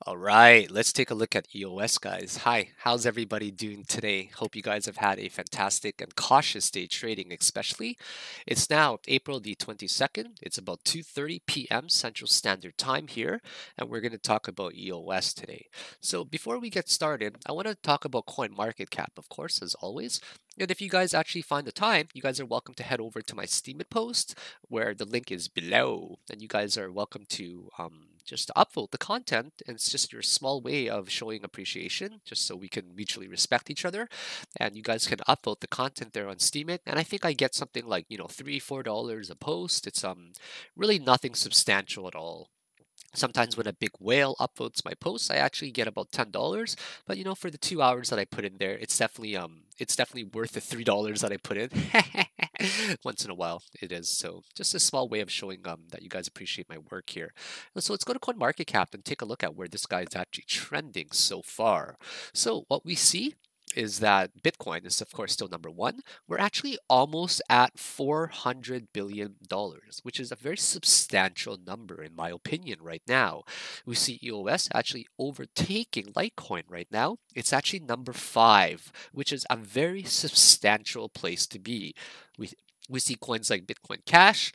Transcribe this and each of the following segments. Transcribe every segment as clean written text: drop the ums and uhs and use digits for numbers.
All right, let's take a look at EOS, guys. Hi, how's everybody doing today? Hope you guys have had a fantastic and cautious day trading, especially. It's now April the 22nd. It's about 2:30 p.m. Central Standard Time here, and we're going to talk about EOS today. So before we get started, I want to talk about CoinMarketCap, of course, as always. And if you guys actually find the time, you guys are welcome to head over to my Steemit post, where the link is below, and you guys are welcome to just upvote the content. And it's just your small way of showing appreciation, just so we can mutually respect each other. And you guys can upvote the content there on Steemit, and I think I get something like $3-4 a post. It's really nothing substantial at all. Sometimes when a big whale upvotes my posts, I actually get about $10. But for the 2 hours that I put in there, it's definitely worth the $3 that I put in. Once in a while, it is. So just a small way of showing that you guys appreciate my work here. So let's go to CoinMarketCap and take a look at where this guy is actually trending so far. So what we see is that Bitcoin is, of course, still number one. We're actually almost at $400 billion, which is a very substantial number, in my opinion, right now. We see EOS actually overtaking Litecoin right now. It's actually number five, which is a very substantial place to be. We see coins like Bitcoin Cash,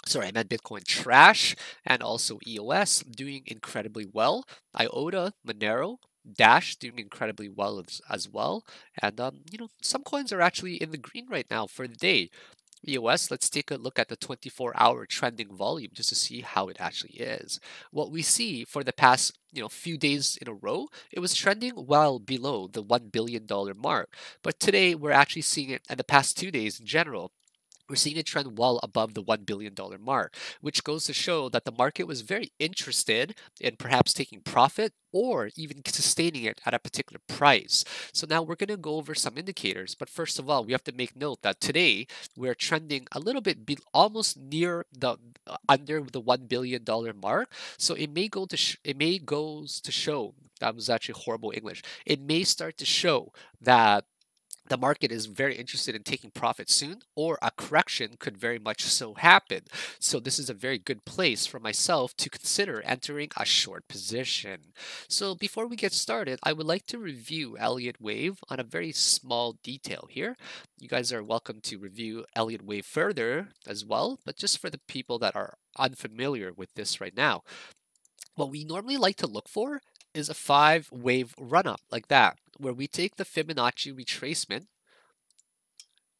sorry, I meant Bitcoin Trash, and also EOS doing incredibly well. IOTA, Monero, Dash doing incredibly well as well. And some coins are actually in the green right now for the day. EOS, let's take a look at the 24-hour trending volume just to see how it actually is. What we see for the past few days in a row, it was trending well below the $1 billion mark. But today we're actually seeing it, and the past 2 days in general, we're seeing it trend well above the $1 billion mark, which goes to show that the market was very interested in perhaps taking profit or even sustaining it at a particular price. So now we're going to go over some indicators. But first of all, we have to make note that today we're trending a little bit almost near the under the $1 billion mark. So it may goes to show, that was actually horrible English. It may start to show that the market is very interested in taking profit soon, or a correction could very much so happen. So this is a very good place for myself to consider entering a short position. So before we get started, I would like to review Elliot Wave on a very small detail here. You guys are welcome to review Elliot Wave further as well, but just for the people that are unfamiliar with this right now, what we normally like to look for is a 5-wave run-up like that, where we take the Fibonacci retracement,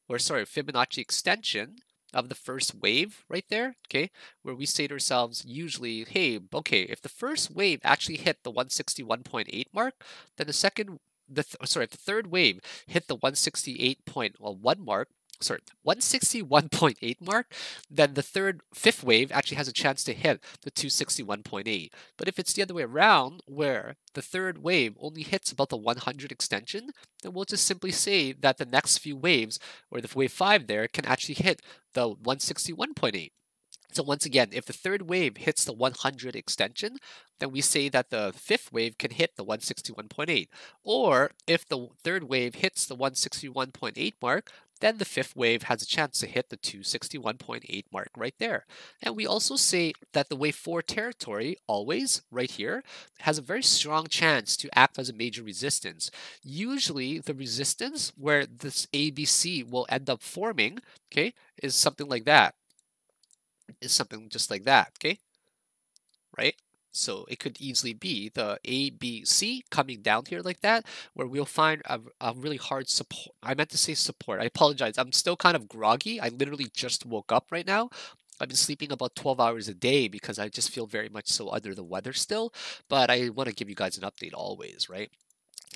or sorry, Fibonacci extension of the first wave right there, okay, where we say to ourselves usually, hey, okay, if the first wave actually hit the 161.8 mark, then if the third wave hit the 168.1 mark, sorry, 161.8 mark, then the fifth wave actually has a chance to hit the 261.8. But if it's the other way around, where the third wave only hits about the 100 extension, then we'll just simply say that the next few waves, or the wave 5 there, can actually hit the 161.8. So once again, if the third wave hits the 100 extension, then we say that the fifth wave can hit the 161.8. Or if the third wave hits the 161.8 mark, then the fifth wave has a chance to hit the 261.8 mark right there. And we also say that the wave 4 territory, always right here, has a very strong chance to act as a major resistance. Usually the resistance where this ABC will end up forming, okay, is something like that. Is something just like that, okay? Right? So it could easily be the ABC coming down here like that, where we'll find a really hard support. I meant to say support. I apologize. I'm still kind of groggy. I literally just woke up right now. I've been sleeping about 12 hours a day because I just feel very much so under the weather still. But I want to give you guys an update always, right?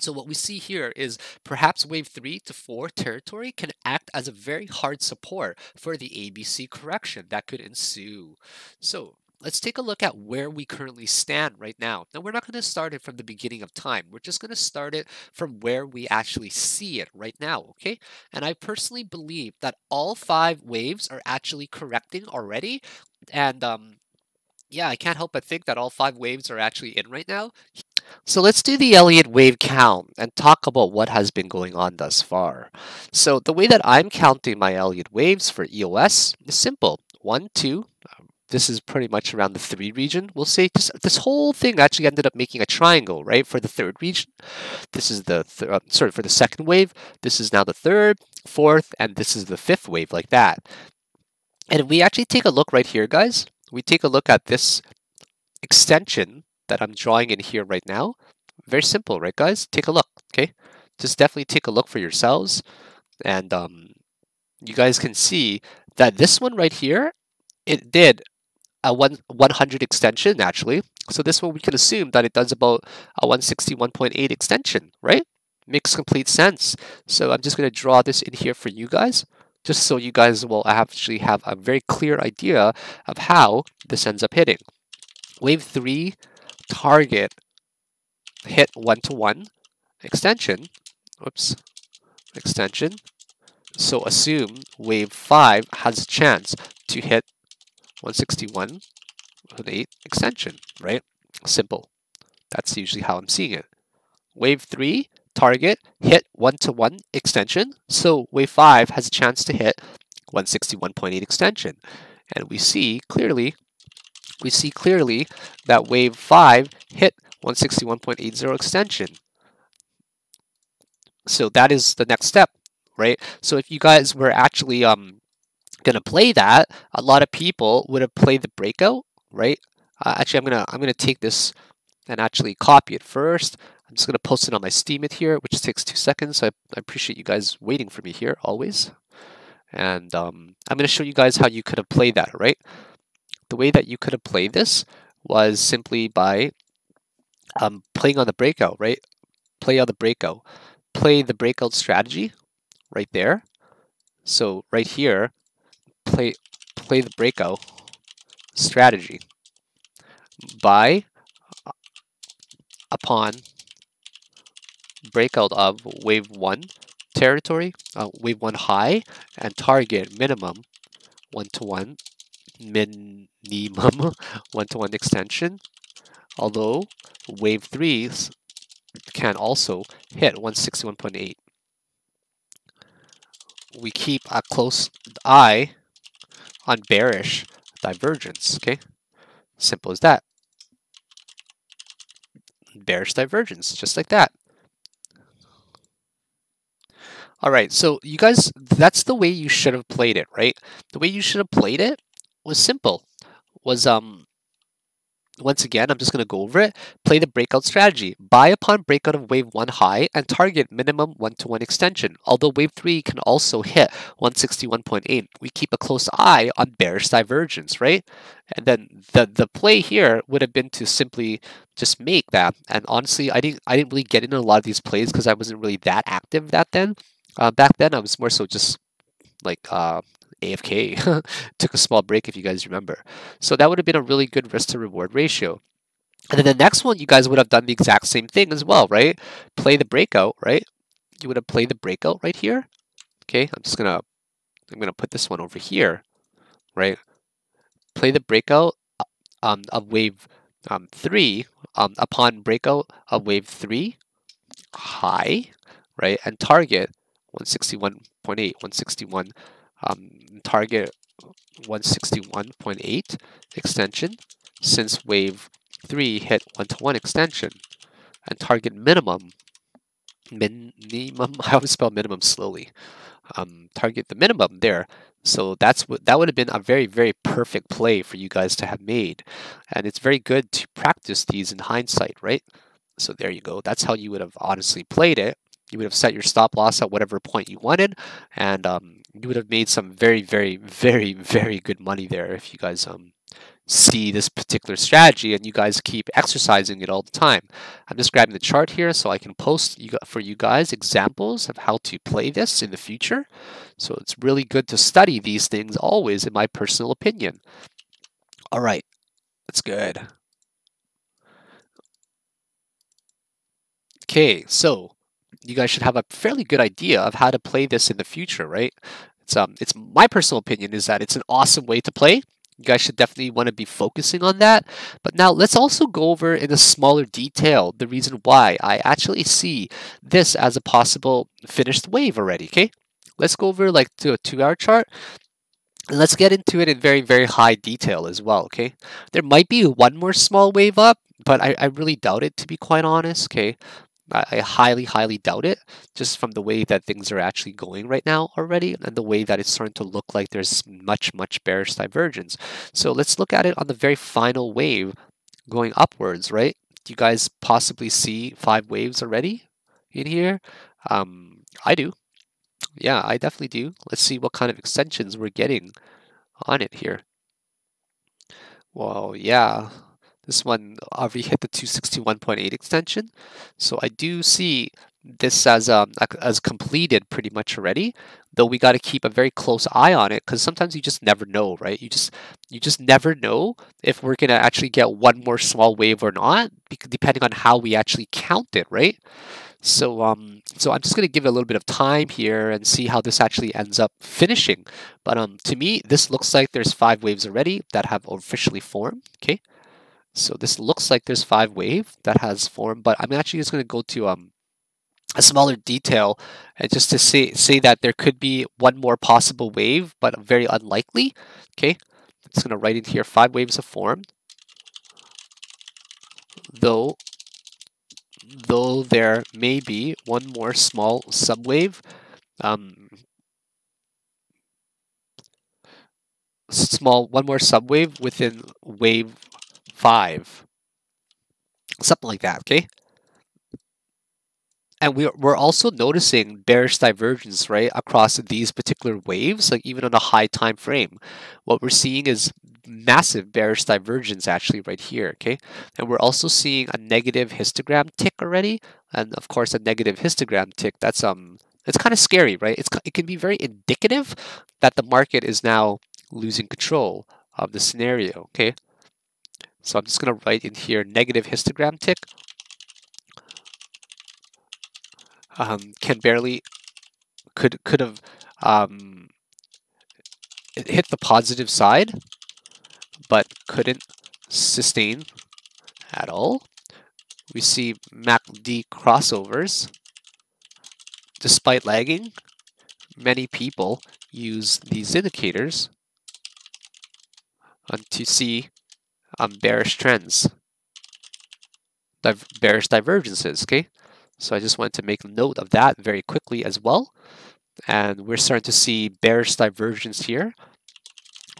So what we see here is perhaps wave 3 to 4 territory can act as a very hard support for the ABC correction that could ensue. So let's take a look at where we currently stand right now. Now, we're not going to start it from the beginning of time. We're just going to start it from where we actually see it right now, okay? And I personally believe that all 5 waves are actually correcting already. And yeah, I can't help but think that all 5 waves are actually in right now. So let's do the Elliott wave count and talk about what has been going on thus far. So the way that I'm counting my Elliott waves for EOS is simple. 1, 2, this is pretty much around the 3 region. We'll say this whole thing actually ended up making a triangle, right? For the 3rd region. This is the, for the 2nd wave. This is now the 3rd, 4th, and this is the 5th wave, like that. And we actually take a look right here, guys. We take a look at this extension that I'm drawing in here right now. Very simple, right, guys? Take a look, okay? Just definitely take a look for yourselves. And you guys can see that this one right here, it did a 100 extension, naturally. So this one we can assume that it does about a 161.8 extension, right? Makes complete sense. So I'm just going to draw this in here for you guys, just so you guys will actually have a very clear idea of how this ends up hitting. Wave 3 target hit 1-to-1 extension. Oops, extension. So assume wave 5 has a chance to hit 161.8 extension, right? Simple. That's usually how I'm seeing it. Wave 3 target hit 1-to-1 extension. So wave 5 has a chance to hit 161.8 extension. And we see clearly that wave 5 hit 161.80 extension. So that is the next step, right? So if you guys were actually gonna play that, a lot of people would have played the breakout, right? Actually, I'm gonna take this and actually copy it first. I'm just gonna post it on my Steemit here, which takes 2 seconds. So I appreciate you guys waiting for me here always. And I'm gonna show you guys how you could have played that, right? The way that you could have played this was simply by playing on the breakout, right? Play on the breakout. Play the breakout strategy right there. So right here, play the breakout strategy. Buy upon breakout of wave 1 territory, wave 1 high, and target minimum 1-to-1 minimum 1-to-1 extension. Although wave 3s can also hit 161.8. We keep a close eye on bearish divergence, okay? Simple as that. Bearish divergence, just like that. All right, so you guys, that's the way you should have played it, right? The way you should have played it was simple. Was once again, I'm just going to go over it. Play the breakout strategy. Buy upon breakout of wave 1 high and target minimum 1-to-1 extension. Although wave 3 can also hit 161.8, we keep a close eye on bearish divergence, right? And then the play here would have been to simply just make that. And honestly, I didn't really get into a lot of these plays because I wasn't really that active back then. I was more so just like AFK. Took a small break, if you guys remember. So that would have been a really good risk to reward ratio. And then the next one, you guys would have done the exact same thing as well, right? Play the breakout, right? You would have played the breakout right here. Okay, I'm gonna put this one over here, right? Play the breakout of wave 3 upon breakout of wave 3 high, right? And target 161.8, 161. Target 161.8 extension since wave 3 hit 1-to-1 extension, and target minimum, I always spell minimum slowly, target the minimum there. So that would have been a very, very perfect play for you guys to have made, and it's very good to practice these in hindsight, right? So there you go. That's how you would have honestly played it. You would have set your stop loss at whatever point you wanted, and you would have made some very, very, very, very good money there if you guys see this particular strategy and you guys keep exercising it all the time. I'm just grabbing the chart here so I can post for you guys examples of how to play this in the future. So it's really good to study these things always, in my personal opinion. All right, that's good. Okay, so you guys should have a fairly good idea of how to play this in the future, right? It's my personal opinion is that it's an awesome way to play. You guys should definitely want to be focusing on that. But now let's also go over in a smaller detail the reason why I actually see this as a possible finished wave already, okay? Let's go over like to a 2-hour chart. And let's get into it in very, very high detail as well, okay? There might be one more small wave up, but I really doubt it, to be quite honest, okay? I highly, highly doubt it, just from the way that things are actually going right now already, and the way that it's starting to look like there's much, much bearish divergence. So let's look at it on the very final wave going upwards, right? Do you guys possibly see 5 waves already in here? I do. Yeah, I definitely do. Let's see what kind of extensions we're getting on it here. Well, yeah, this one already hit the 261.8 extension. So I do see this as completed pretty much already, though we got to keep a very close eye on it because sometimes you just never know, right? You just never know if we're gonna actually get one more small wave or not, depending on how we actually count it, right? So I'm just going to give it a little bit of time here and see how this actually ends up finishing. But to me, this looks like there's 5 waves already that have officially formed. Okay, so this looks like there's 5 wave that has formed, but I'm actually just going to go to a smaller detail and just to say that there could be one more possible wave, but very unlikely. Okay, I'm just going to write in here 5 waves have formed, though there may be one more small subwave. One more subwave within wave 5, something like that, okay? And we're also noticing bearish divergence, right, across these particular waves, like even on a high time frame. What we're seeing is massive bearish divergence actually right here, okay? And we're also seeing a negative histogram tick already, and of course a negative histogram tick. That's it's kind of scary, right? It can be very indicative that the market is now losing control of the scenario, okay? So I'm just going to write in here negative histogram tick. Can barely could have hit the positive side, but couldn't sustain at all. We see MACD crossovers. Despite lagging, many people use these indicators to see bearish trends, bearish divergences, okay? So I just wanted to make note of that very quickly as well. And we're starting to see bearish divergence here.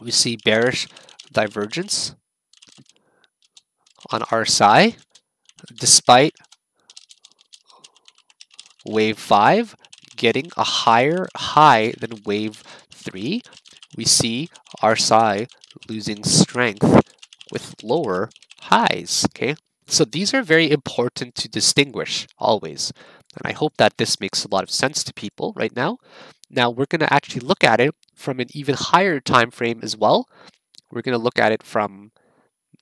We see bearish divergence on RSI, despite wave 5 getting a higher high than wave 3. We see RSI losing strength with lower highs, okay? So these are very important to distinguish always. And I hope that this makes a lot of sense to people right now. Now we're going to actually look at it from an even higher time frame as well. We're going to look at it from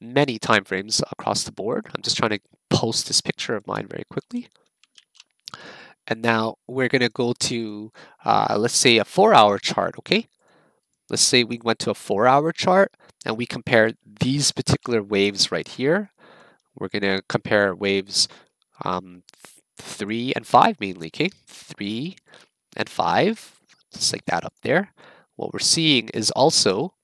many time frames across the board. I'm just trying to post this picture of mine very quickly. And now we're going to go to, let's say, a 4-hour chart, okay? Let's say we went to a 4-hour chart and we compare these particular waves right here. We're going to compare waves 3 and 5 mainly, okay? 3 and 5, just like that up there. What we're seeing is also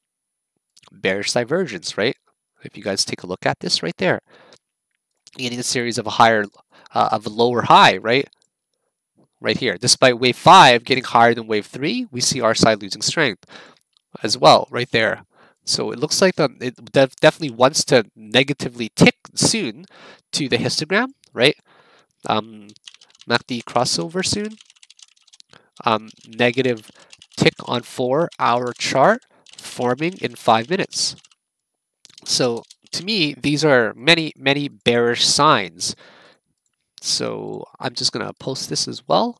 bearish divergence, right? If you guys take a look at this right there, getting a series of a lower high, right? Right here. Despite wave 5 getting higher than wave 3, we see RSI losing strength as well, right there. So it looks like it definitely wants to negatively tick soon to the histogram, right? MACD crossover soon. Negative tick on 4-hour chart forming in 5 minutes. So to me, these are many, many bearish signs. So I'm just going to post this as well.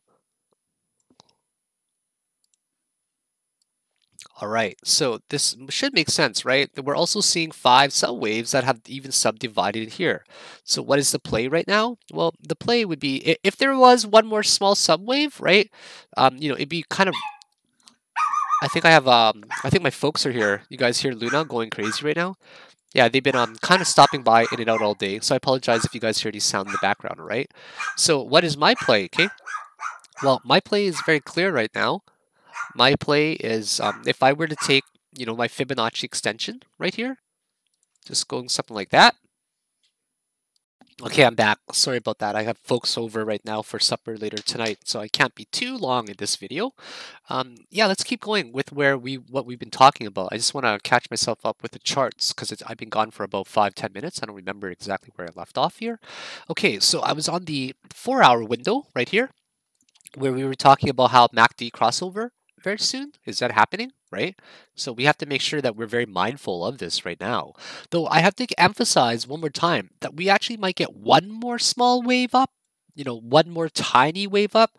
All right, so this should make sense, right? We're also seeing 5 subwaves that have even subdivided here. So what is the play right now? Well, the play would be if there was one more small subwave, right? It'd be kind of. I think I think my folks are here. You guys hear Luna going crazy right now? Yeah, they've been kind of stopping by in and out all day. So I apologize if you guys hear any sound in the background, all right? So what is my play? Okay. Well, my play is very clear right now. My play is if I were to take my Fibonacci extension right here. Just going something like that. Okay, I'm back. Sorry about that. I have folks over right now for supper later tonight, so I can't be too long in this video. Yeah, let's keep going with what we've been talking about. I just want to catch myself up with the charts because I've been gone for about 5-10 minutes. I don't remember exactly where I left off here. Okay, so I was on the 4-hour window right here, where we were talking about how MACD crossover very soon. Is that happening? Right? So we have to make sure that we're very mindful of this right now. Though I have to emphasize one more time that we actually might get one more small wave up, one more tiny wave up.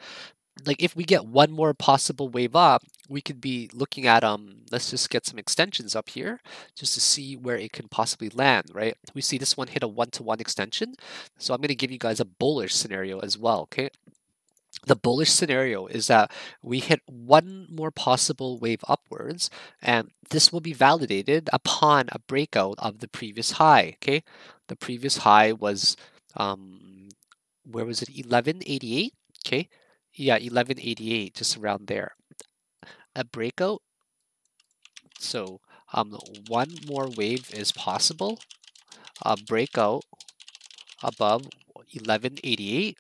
Like if we get one more possible wave up, we could be looking at let's just get some extensions up here just to see where it can possibly land, right? We see this one hit a 1-to-1 extension. So I'm going to give you guys a bullish scenario as well, okay? The bullish scenario is that we hit one more possible wave upwards, and this will be validated upon a breakout of the previous high. Okay, the previous high was where was it? 1188. Okay, yeah, 1188, just around there. A breakout. So one more wave is possible. A breakout above 1188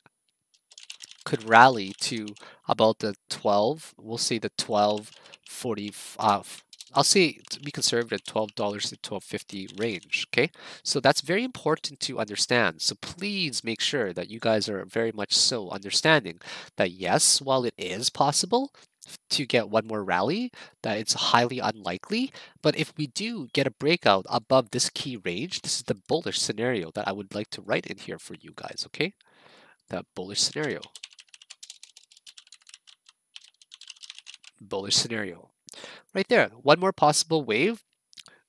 could rally to about the 12, we'll say the 12.40, I'll say to be conservative, $12 to 12.50 range, okay? So that's very important to understand. So please make sure that you guys are very much so understanding that yes, while it is possible to get one more rally, that it's highly unlikely, but if we do get a breakout above this key range, this is the bullish scenario that I would like to write in here for you guys, okay? That bullish scenario. Bullish scenario right there. One more possible wave,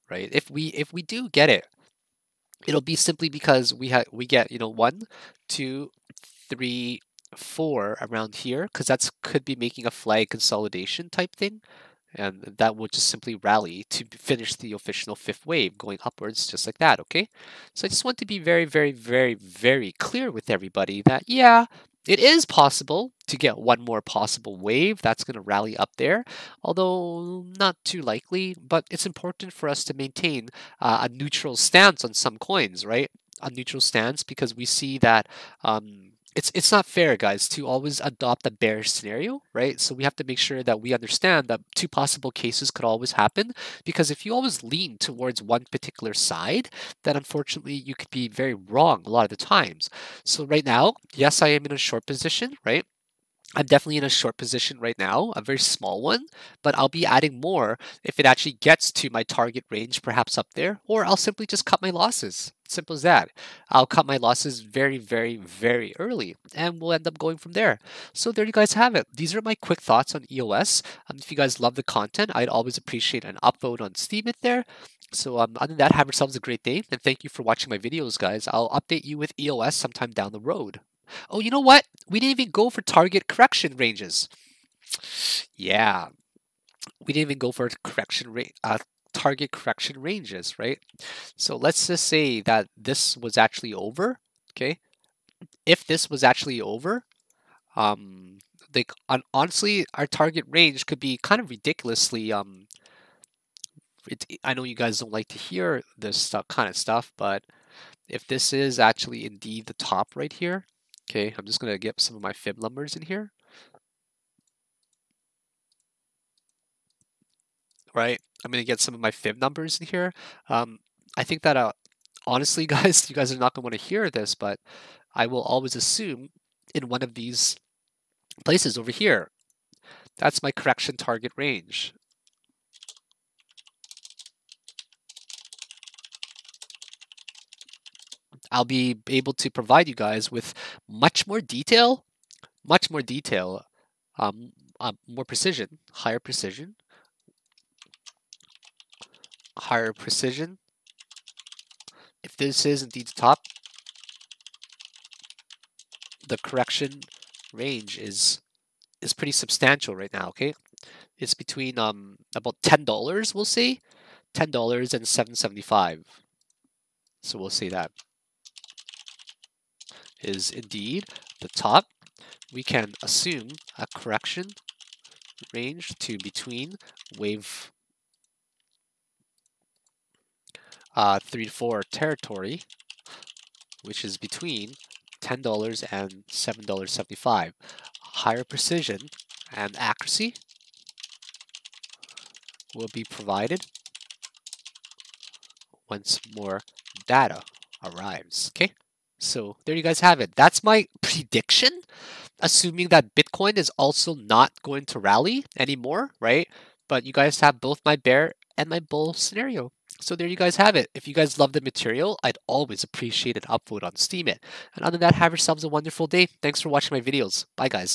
right? If we do get it, it'll be simply because we get 1, 2, 3, 4 around here, because that's could be making a flag consolidation type thing, and that will just simply rally to finish the official fifth wave going upwards just like that. Okay, so I just want to be very, very, very, very clear with everybody that yeah, it is possible to get one more possible wave that's going to rally up there, although not too likely. But it's important for us to maintain a neutral stance on some coins, right? A neutral stance, because we see that it's not fair, guys, to always adopt a bearish scenario, right? So we have to make sure that we understand that two possible cases could always happen, because if you always lean towards one particular side, then unfortunately you could be very wrong a lot of the times. So right now, yes, I am in a short position, right? I'm definitely in a short position right now, a very small one, but I'll be adding more if it actually gets to my target range, perhaps up there, or I'll simply just cut my losses. Simple as that. I'll cut my losses very, very, very early, and we'll end up going from there. So there you guys have it. These are my quick thoughts on EOS. If you guys love the content, I'd always appreciate an upvote on Steam there. So other than that, have yourselves a great day, and thank you for watching my videos, guys. I'll update you with EOS sometime down the road. Oh, you know what? We didn't even go for target correction ranges. Yeah, we didn't even go for target correction ranges, right? So let's just say that this was actually over. Okay, if this was actually over, honestly, our target range could be kind of ridiculously I know you guys don't like to hear this kind of stuff, but if this is actually indeed the top right here, okay, I'm just going to get some of my fib numbers in here. Right, I'm going to get some of my fib numbers in here. I think that honestly, guys, you guys are not going to want to hear this, but I will always assume in one of these places over here, that's my correction target range. I'll be able to provide you guys with much more detail, more precision, higher precision. If this is indeed the top, the correction range is pretty substantial right now. Okay, it's between about $10, we'll say $10 and $7.75. So we'll say that is indeed the top. We can assume a correction range to between wave 3 to 4 territory, which is between $10 and $7.75. Higher precision and accuracy will be provided once more data arrives. Okay, so there you guys have it. That's my prediction, assuming that Bitcoin is also not going to rally anymore, right? But you guys have both my bear and my bull scenario. So there you guys have it. If you guys love the material, I'd always appreciate an upvote on Steemit. And other than that, have yourselves a wonderful day. Thanks for watching my videos. Bye, guys.